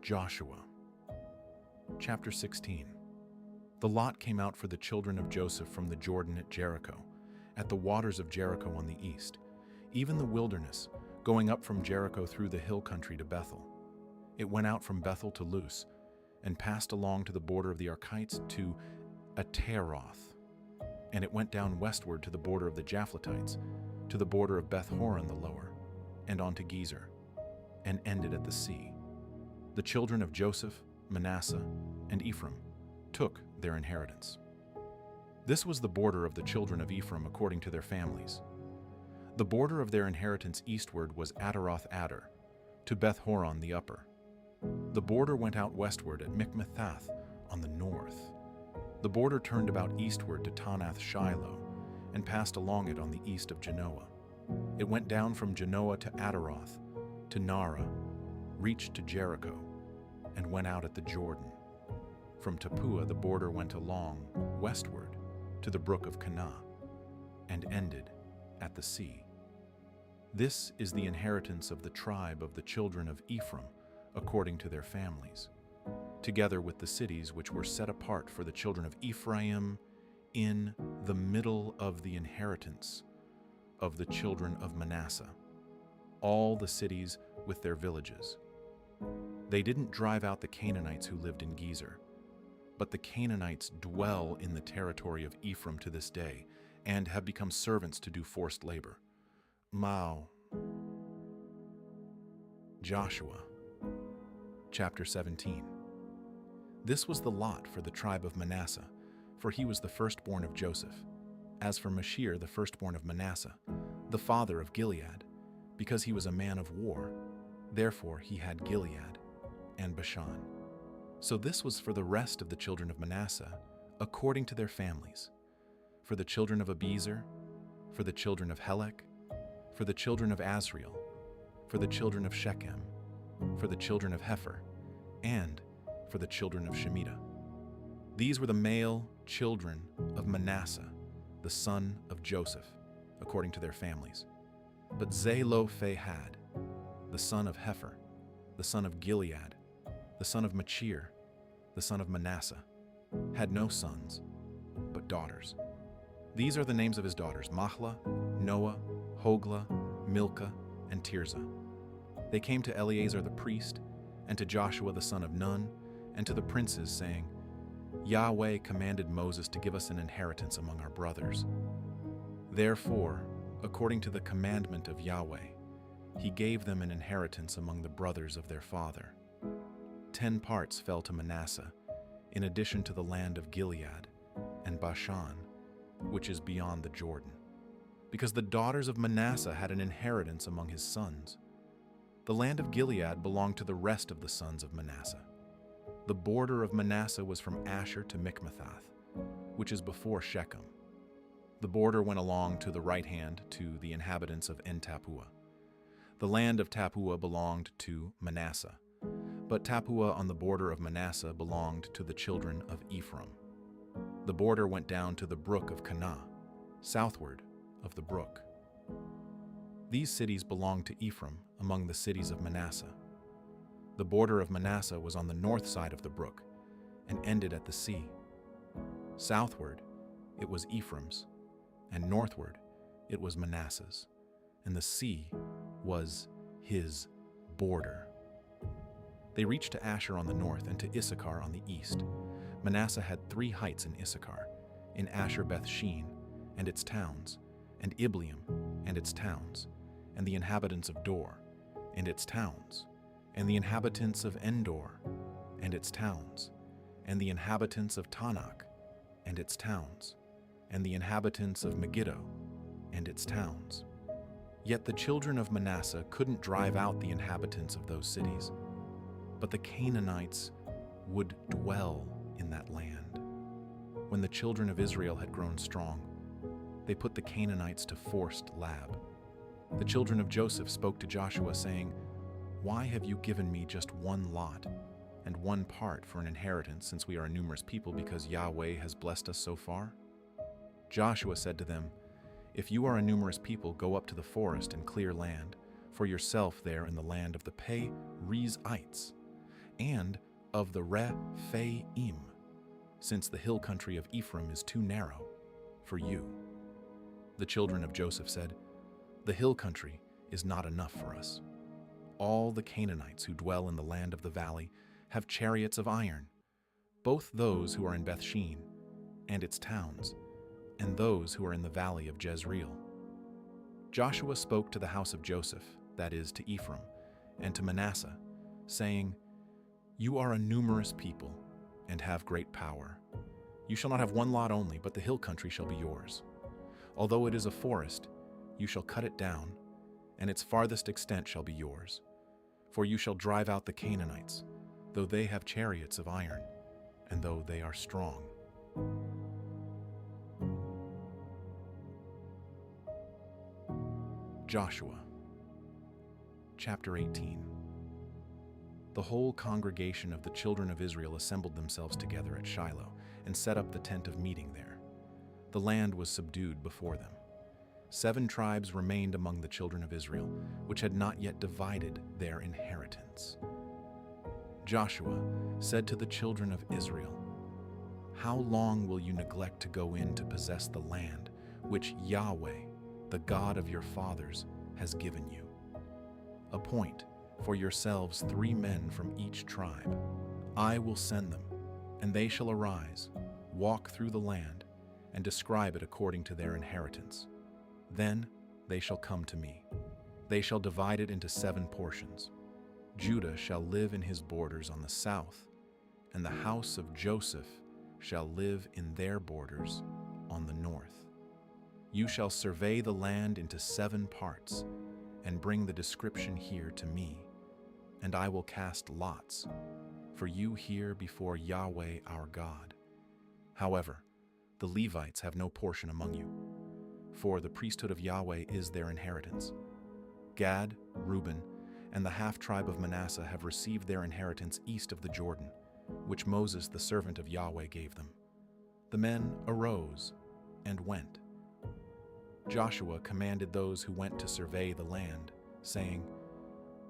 Joshua. Chapter 16. The lot came out for the children of Joseph from the Jordan at Jericho, at the waters of Jericho on the east, even the wilderness, going up from Jericho through the hill country to Bethel. It went out from Bethel to Luz, and passed along to the border of the Archites to Ataroth. And it went down westward to the border of the Japhletites, to the border of Beth-horon the lower, and on to Gezer, and ended at the sea. The children of Joseph, Manasseh, and Ephraim took their inheritance. This was the border of the children of Ephraim according to their families. The border of their inheritance eastward was Ataroth Adar, to Beth-horon the upper. The border went out westward at Michmethath on the north. The border turned about eastward to Tanath Shiloh, and passed along it on the east of Genoa. It went down from Genoa to Ataroth, to Nara, reached to Jericho, and went out at the Jordan. From Tappuah the border went along westward to the brook of Kanah, and ended at the sea. This is the inheritance of the tribe of the children of Ephraim according to their families, together with the cities which were set apart for the children of Ephraim in the middle of the inheritance of the children of Manasseh, all the cities with their villages. They didn't drive out the Canaanites who lived in Gezer, but the Canaanites dwell in the territory of Ephraim to this day, and have become servants to do forced labor. Joshua. Chapter 17. This was the lot for the tribe of Manasseh, for he was the firstborn of Joseph. As for Mashir, the firstborn of Manasseh, the father of Gilead, because he was a man of war, therefore he had Gilead and Bashan. So this was for the rest of the children of Manasseh, according to their families. For the children of Abiezer, for the children of Helek, for the children of Asriel, for the children of Shechem, for the children of Hepher, and for the children of Shemitah. These were the male children of Manasseh, the son of Joseph, according to their families. But Zelophehad, the son of Hepher, the son of Gilead, the son of Machir, the son of Manasseh, had no sons, but daughters. These are the names of his daughters: Mahlah, Noah, Hoglah, Milcah, and Tirzah. They came to Eleazar the priest, and to Joshua the son of Nun, and to the princes, saying, Yahweh commanded Moses to give us an inheritance among our brothers. Therefore, according to the commandment of Yahweh, he gave them an inheritance among the brothers of their father. 10 parts fell to Manasseh, in addition to the land of Gilead and Bashan, which is beyond the Jordan, because the daughters of Manasseh had an inheritance among his sons. The land of Gilead belonged to the rest of the sons of Manasseh. The border of Manasseh was from Asher to Michmethath, which is before Shechem. The border went along to the right hand to the inhabitants of En-Tappuah. The land of Tappuah belonged to Manasseh, but Tappuah on the border of Manasseh belonged to the children of Ephraim. The border went down to the brook of Kanah, southward of the brook. These cities belonged to Ephraim among the cities of Manasseh. The border of Manasseh was on the north side of the brook, and ended at the sea. Southward it was Ephraim's, and northward it was Manasseh's, and the sea was his border. They reached to Asher on the north and to Issachar on the east. Manasseh had 3 heights in Issachar, in Asher Beth-Shean and its towns, and Ibleam and its towns, and the inhabitants of Dor and its towns, and the inhabitants of Endor and its towns, and the inhabitants of Tanakh and its towns, and the inhabitants of Megiddo and its towns. Yet the children of Manasseh couldn't drive out the inhabitants of those cities, but the Canaanites would dwell in that land. When the children of Israel had grown strong, they put the Canaanites to forced lab. The children of Joseph spoke to Joshua, saying, Why have you given me just 1 lot and 1 part for an inheritance, since we are a numerous people, because Yahweh has blessed us so far? Joshua said to them, If you are a numerous people, go up to the forest and clear land for yourself there in the land of the Perizzites, and of the Rephaim, since the hill country of Ephraim is too narrow for you." The children of Joseph said, "The hill country is not enough for us. All the Canaanites who dwell in the land of the valley have chariots of iron, both those who are in Bethshean and its towns, and those who are in the valley of Jezreel." Joshua spoke to the house of Joseph, that is, to Ephraim, and to Manasseh, saying, "You are a numerous people and have great power. You shall not have one lot only, but the hill country shall be yours. Although it is a forest, you shall cut it down, and its farthest extent shall be yours. For you shall drive out the Canaanites, though they have chariots of iron, and though they are strong." Joshua, chapter 18. The whole congregation of the children of Israel assembled themselves together at Shiloh and set up the tent of meeting there. The land was subdued before them. 7 tribes remained among the children of Israel, which had not yet divided their inheritance. Joshua said to the children of Israel, "How long will you neglect to go in to possess the land which Yahweh, the God of your fathers, has given you? Appoint for yourselves 3 men from each tribe. I will send them, and they shall arise, walk through the land, and describe it according to their inheritance. Then they shall come to me. They shall divide it into 7 portions. Judah shall live in his borders on the south, and the house of Joseph shall live in their borders on the north. You shall survey the land into 7 parts, and bring the description here to me, and I will cast lots for you here before Yahweh our God. However, the Levites have no portion among you, for the priesthood of Yahweh is their inheritance. Gad, Reuben, and the half-tribe of Manasseh have received their inheritance east of the Jordan, which Moses the servant of Yahweh gave them." The men arose and went. Joshua commanded those who went to survey the land, saying,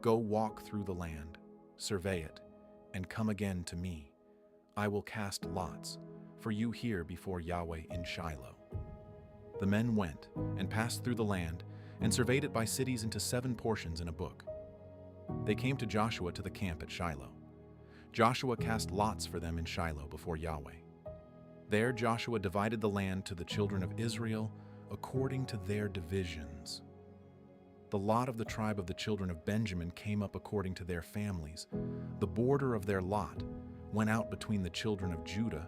"Go walk through the land, survey it, and come again to me. I will cast lots for you here before Yahweh in Shiloh." The men went and passed through the land and surveyed it by cities into 7 portions in a book. They came to Joshua to the camp at Shiloh. Joshua cast lots for them in Shiloh before Yahweh. There Joshua divided the land to the children of Israel according to their divisions. The lot of the tribe of the children of Benjamin came up according to their families. The border of their lot went out between the children of Judah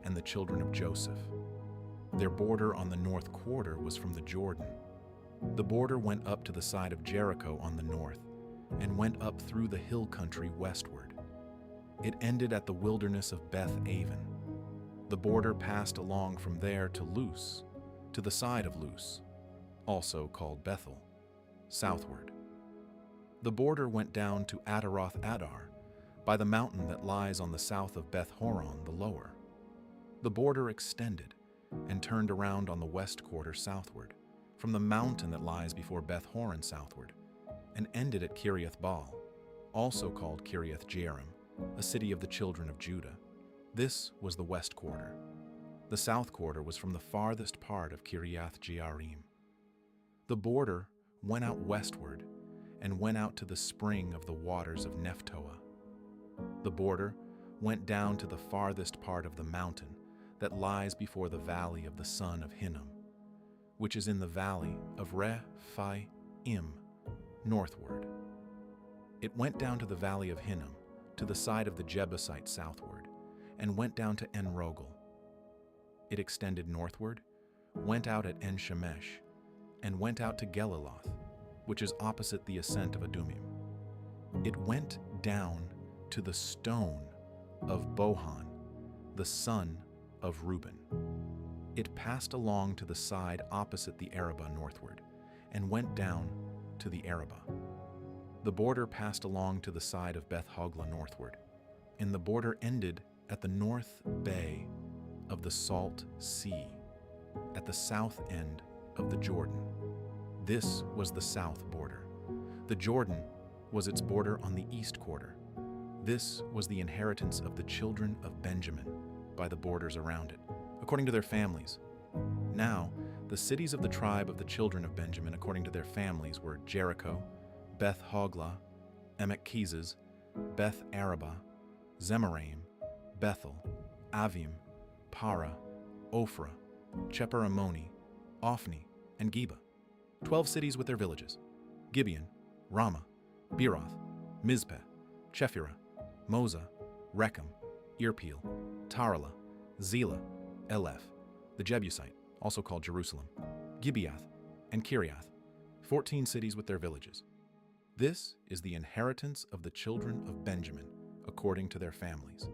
and the children of Joseph. Their border on the north quarter was from the Jordan. The border went up to the side of Jericho on the north, and went up through the hill country westward. It ended at the wilderness of Beth-aven. The border passed along from there to Luz, to the side of Luz, also called Bethel, southward. The border went down to Ataroth-Adar, by the mountain that lies on the south of Beth-horon the lower. The border extended and turned around on the west quarter southward, from the mountain that lies before Beth-horon southward, and ended at Kiriath-baal, also called Kiriath-jearim, a city of the children of Judah. This was the west quarter. The south quarter was from the farthest part of Kiriath-jearim. The border went out westward and went out to the spring of the waters of Nephtoah. The border went down to the farthest part of the mountain that lies before the valley of the son of Hinnom, which is in the valley of Rephaim, northward. It went down to the valley of Hinnom, to the side of the Jebusite southward, and went down to En-rogel. It extended northward, went out at En-shemesh, and went out to Geliloth, which is opposite the ascent of Adumim. It went down to the stone of Bohan, the son of Reuben. It passed along to the side opposite the Arabah northward, and went down to the Arabah. The border passed along to the side of Beth-hoglah northward, and the border ended at the north bay of the Salt Sea, at the south end of the Jordan. This was the south border. The Jordan was its border on the east quarter. This was the inheritance of the children of Benjamin by the borders around it, according to their families. Now, the cities of the tribe of the children of Benjamin according to their families were Jericho, Beth Hoglah, Emek Keziz, Beth Arabah, Zemaraim, Bethel, Avim, Para, Ophrah, Cheperammoni, Ophni, and Geba, 12 cities with their villages: Gibeon, Ramah, Beeroth, Mizpeh, Chephirah, Moza, Rechem, Irpeel, Tarala, Zelah, Eleph, the Jebusite, also called Jerusalem, Gibeath, and Kiriath, 14 cities with their villages. This is the inheritance of the children of Benjamin according to their families.